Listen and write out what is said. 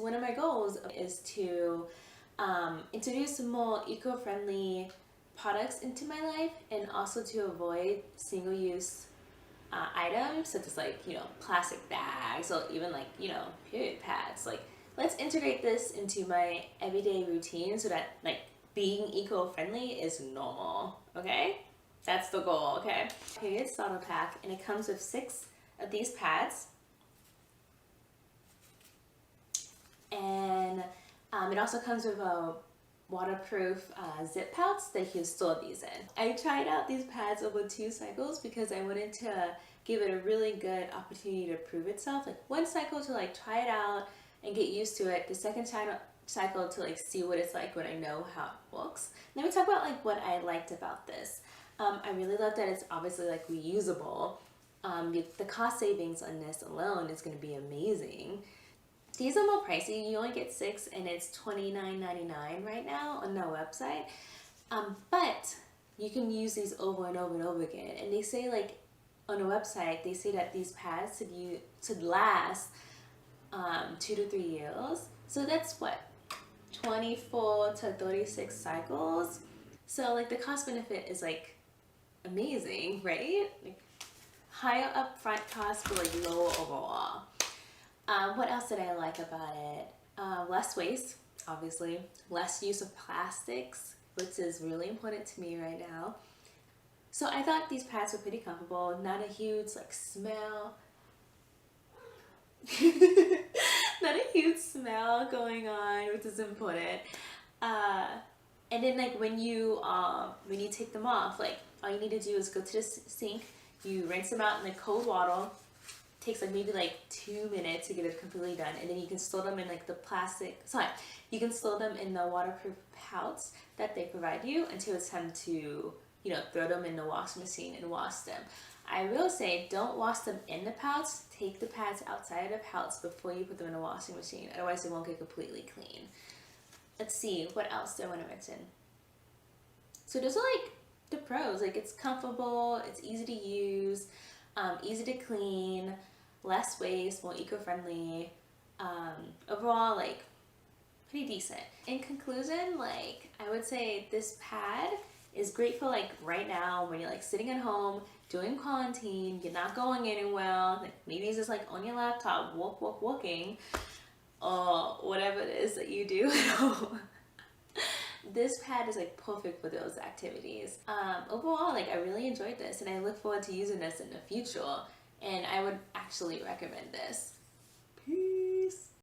one of my goals is to introduce more eco-friendly products into my life, and also to avoid single-use items such as like, you know, plastic bags or even like, you know, period pads. Like, let's integrate this into my everyday routine so that like being eco-friendly is normal. Okay, that's the goal. Okay, period starter pack, and it comes with 6 of these pads, and it also comes with a waterproof zip pouch that you can store these in. I tried out these pads over 2 cycles because I wanted to give it a really good opportunity to prove itself. Like, 1 cycle to like try it out and get used to it. The second cycle to like see what it's like when I know how it works. Let me talk about like what I liked about this. I really love that it's obviously like reusable. The cost savings on this alone is going to be amazing. These are more pricey. You only get 6 and it's $29.99 right now on their website. But you can use these over and over and over again. And they say, like, on the website, they say that these pads should last 2 to 3 years. So that's what, 24 to 36 cycles. So like the cost benefit is like amazing, right? Like, higher upfront cost but like lower overall. What else did I like about it? Less waste, obviously. Less use of plastics, which is really important to me right now. So I thought these pads were pretty comfortable. Not a huge like smell. Not a huge smell going on, which is important. And then like when you take them off, like all you need to do is go to the sink. You rinse them out in the cold water. Takes like maybe like 2 minutes to get it completely done, and then you can store them in like the you can store them in the waterproof pouch that they provide you until it's time to, you know, throw them in the washing machine and wash them. I will say, don't wash them in the pouch. Take the pads outside of the pouch before you put them in the washing machine, otherwise they won't get completely clean. Let's see, what else do I want to mention? So those are like the pros. Like, it's comfortable, it's easy to use, easy to clean, less waste, more eco-friendly. Overall, like, pretty decent. In conclusion, like, I would say this pad is great for like right now when you're like sitting at home doing quarantine, you're not going anywhere, like maybe it's just like on your laptop working, or whatever it is that you do at home. This pad is like perfect for those activities. Overall, like, I really enjoyed this, and I look forward to using this in the future, and I would actually recommend this.